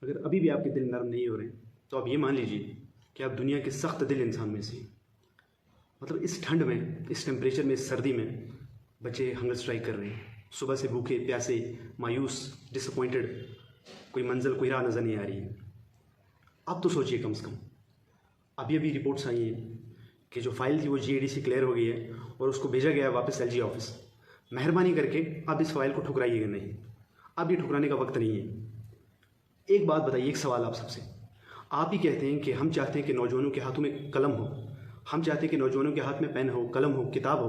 अगर अभी भी आपके दिल नरम नहीं हो रहे हैं तो आप ये मान लीजिए कि आप दुनिया के सख्त दिल इंसान में से हैं। मतलब इस ठंड में, इस टेम्परेचर में, इस सर्दी में बच्चे हंगर स्ट्राइक कर रहे हैं, सुबह से भूखे प्यासे, मायूस, डिसअपॉइंटेड, कोई मंजिल, कोई राह नज़र नहीं आ रही है। अब तो सोचिए कम से कम। अभी अभी रिपोर्ट्स आई हैं कि जो फाइल थी वो GAD से क्लियर हो गई है और उसको भेजा गया है वापस LG ऑफिस। मेहरबानी करके अब इस फाइल को ठुकराइएगा नहीं, अब ये ठुकराने का वक्त नहीं है। एक बात बताइए, एक सवाल आप सबसे। आप ही कहते हैं कि हम चाहते हैं कि नौजवानों के हाथों में कलम हो, हम चाहते हैं कि नौजवानों के हाथ में पेन हो, कलम हो, किताब हो,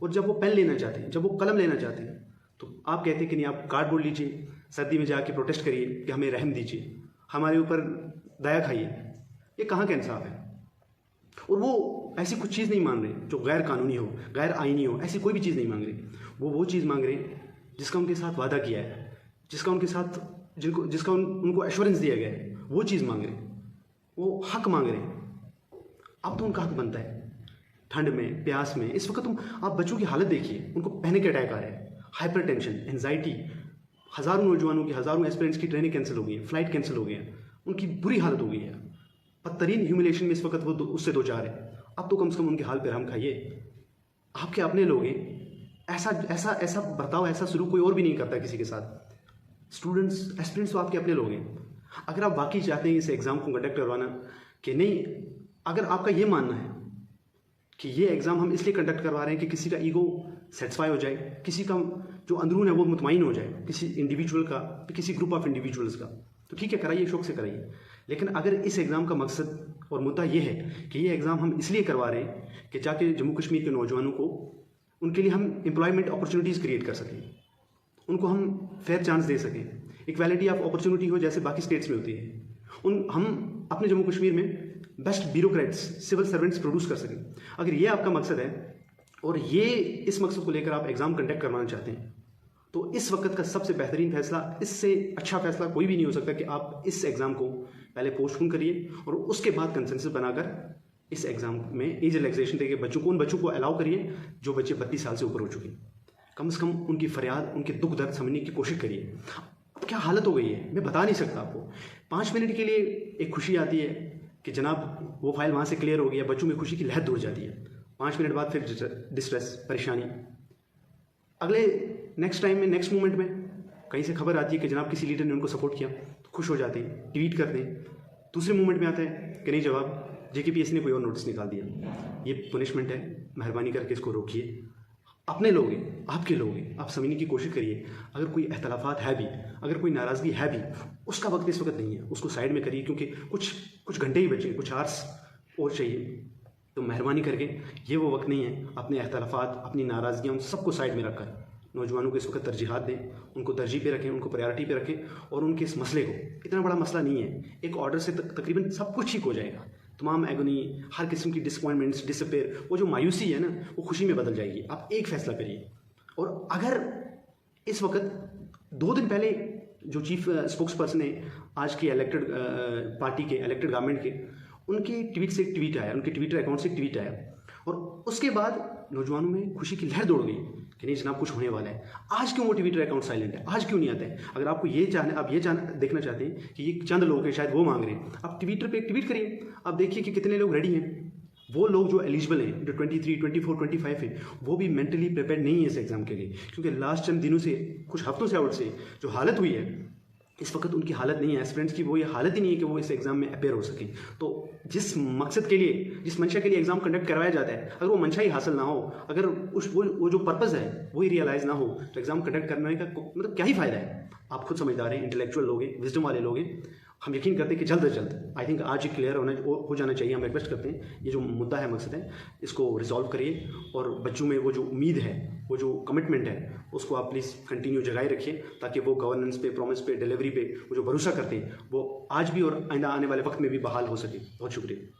और जब वो पेन लेना चाहते हैं, जब वो कलम लेना चाहते हैं, तो आप कहते हैं कि नहीं, आप कार्डबोर्ड लीजिए, सर्दी में जाके प्रोटेस्ट करिए कि हमें रहम दीजिए, हमारे ऊपर दया खाइए। ये कहाँ का इंसाफ है? और वो ऐसी कुछ चीज़ नहीं मांग रहे जो गैर कानूनी हो, गैर आईनी हो, ऐसी कोई भी चीज़ नहीं मांग रहे। वो चीज़ मांग रहे जिसका उनके साथ वादा किया है, जिसका उनके साथ जिसका उनको एश्योरेंस दिया गया है, वो चीज़ मांग रहे, वो हक मांग रहे। अब तो उनका हक बनता है। ठंड में, प्यास में, इस वक्त आप बच्चों की हालत देखिए, उनको पैनिक अटैक आ रहा है, हाइपर टेंशन, एंजाइटी। हज़ारों नौजवानों की, हज़ारों एस्पिरेंट्स की ट्रेनिंग कैंसिल हो गई है, फ्लाइट कैंसिल हो गई है, उनकी बुरी हालत हो गई है। बदतरीन ह्यूमिलेशन में इस वक्त वो उससे दो चार है। अब तो कम से कम उनके हाल पे रहम खाइए। आपके अपने लोग हैं, ऐसा ऐसा ऐसा बर्ताव, ऐसा शुरू कोई और भी नहीं करता किसी के साथ। स्टूडेंट्स, एस्पिरेंट्स तो आपके अपने लोग हैं। अगर आप वाकई चाहते हैं इस एग्ज़ाम को कंडक्ट करवाना कि नहीं, अगर आपका ये मानना है कि ये एग्ज़ाम हम इसलिए कंडक्ट करवा रहे हैं कि किसी का ईगो सेटिस्फाई हो जाए, किसी का जो अंदरून है वो मुतमईन हो जाए, किसी इंडिविजुअल का, किसी ग्रुप ऑफ इंडिविजुअल्स का, तो ठीक है, कराइए, शौक से कराइए। लेकिन अगर इस एग्ज़ाम का मकसद और मुद्दा ये है कि ये एग्ज़ाम हम इसलिए करवा रहे हैं कि जाके जम्मू कश्मीर के नौजवानों को, उनके लिए हम एम्प्लॉयमेंट अपॉर्चुनिटीज़ क्रिएट कर सकें, उनको हम फेयर चांस दे सकें, इक्वालिटी ऑफ अपॉर्चुनिटी हो जैसे बाकी स्टेट्स में होती है, हम अपने जम्मू कश्मीर में best bureaucrats, civil servants produce कर सकें। अगर ये आपका मकसद है और ये इस मकसद को लेकर आप एग्ज़ाम कंडक्ट करवाना चाहते हैं, तो इस वक्त का सबसे बेहतरीन फैसला, इससे अच्छा फैसला कोई भी नहीं हो सकता कि आप इस एग्ज़ाम को पहले पोस्टपोन करिए और उसके बाद कंसेंसस बनाकर इस एग्ज़ाम में एज रिलैक्सेशन देके बच्चों को, उन बच्चों को अलाउ करिए जो बच्चे 32 साल से ऊपर हो चुके हैं। कम से कम उनकी फरियाद, उनके दुख दर्द समझने की कोशिश करिए। अब क्या हालत हो गई है मैं बता नहीं सकता आपको। 5 मिनट के लिए एक खुशी आती है कि जनाब वो फाइल वहाँ से क्लियर हो गई है, बच्चों में खुशी की लहर दौड़ जाती है। 5 मिनट बाद फिर डिस्ट्रेस, परेशानी। अगले नेक्स्ट टाइम में, नेक्स्ट मोमेंट में कहीं से खबर आती है कि जनाब किसी लीडर ने उनको सपोर्ट किया, तो खुश हो जाते हैं, ट्वीट करते हैं। दूसरे मोमेंट में आता है कि नहीं जवाब, JKPSC ने कोई और नोटिस निकाल दिया। ये पनिशमेंट है, मेहरबानी करके इसको रोकिए। अपने लोग हैं, आपके लोग हैं, आप समझने की कोशिश करिए। अगर कोई अख्तलाफात है भी, अगर कोई नाराज़गी है भी, उसका वक्त इस वक्त नहीं है, उसको साइड में करिए, क्योंकि कुछ घंटे ही बचे, कुछ आवर्स और चाहिए। तो मेहरबानी करके ये वो वक्त नहीं है अपने अख्तलाफात, अपनी नाराज़गियाँ, उन सबको साइड में रखकर नौजवानों को इस वक्त तरजीहात दें, उनको तरजीह पे रखें, उनको प्रायोरिटी पे रखें। और उनके इस मसले को, इतना बड़ा मसला नहीं है, एक ऑर्डर से तकरीबन सब कुछ ठीक हो जाएगा। तमाम एगोनी, हर किस्म की डिसअपॉइंटमेंट्स, डिसअपेयर, वो जो मायूसी है ना, वो खुशी में बदल जाएगी। आप एक फैसला करिए। और अगर इस वक्त 2 दिन पहले जो चीफ स्पोक्स पर्सन है आज के इलेक्टेड पार्टी के, इलेक्टेड गवर्नमेंट के, उनके ट्वीट से एक ट्वीट आया, उनके ट्विटर अकाउंट से एक ट्वीट आया, और उसके बाद नौजवानों में खुशी की लहर दौड़ गई कि नहीं जनाब कुछ होने वाला है। आज क्यों वो ट्विटर अकाउंट साइलेंट है? आज क्यों नहीं आता है? अगर आपको ये देखना चाहते हैं कि ये चंद लोग हैं, शायद वो मांग रहे हैं, आप ट्विटर पे एक ट्वीट करिए। आप देखिए कि कितने लोग रेडी हैं। वो लोग जो एलिजिबल हैं, जो 23, 24, 25 हैं, वो भी मेंटली प्रिपेयर्ड नहीं है इस एग्ज़ाम के लिए, क्योंकि लास्ट चंद दिनों से, कुछ हफ्तों से आउट से जो हालत हुई है, इस वक्त उनकी हालत नहीं है, एस्पिरेंट्स की वो ये हालत ही नहीं है कि वो इस एग्ज़ाम में अपेयर हो सकें। तो जिस मकसद के लिए, जिस मंशा के लिए एग्ज़ाम कंडक्ट करवाया जाता है, अगर वो मंशा ही हासिल ना हो, अगर वो जो पर्पज़ है वो ही रियलाइज़ ना हो, तो एग्ज़ाम कंडक्ट करने का मतलब क्या ही फ़ायदा है? आप खुद समझदार हैं, इंटेलेक्चुअल लोग हैं, विजडम वाले लोग हैं। हम यकीन करते हैं कि जल्द से जल्द, आई थिंक आज ही क्लियर हो जाना चाहिए। हम रिक्वेस्ट करते हैं, ये जो मुद्दा है, मकसद है, इसको रिजॉल्व करिए और बच्चों में वो जो उम्मीद है, वो जो कमिटमेंट है, उसको आप प्लीज़ कंटिन्यू जगाए रखिए, ताकि वो गवर्नेंस पे, प्रॉमिस पे, डिलीवरी पे वो जो भरोसा करते हैं, वो आज भी और आइंदा आने वाले वक्त में भी बहाल हो सके। बहुत शुक्रिया।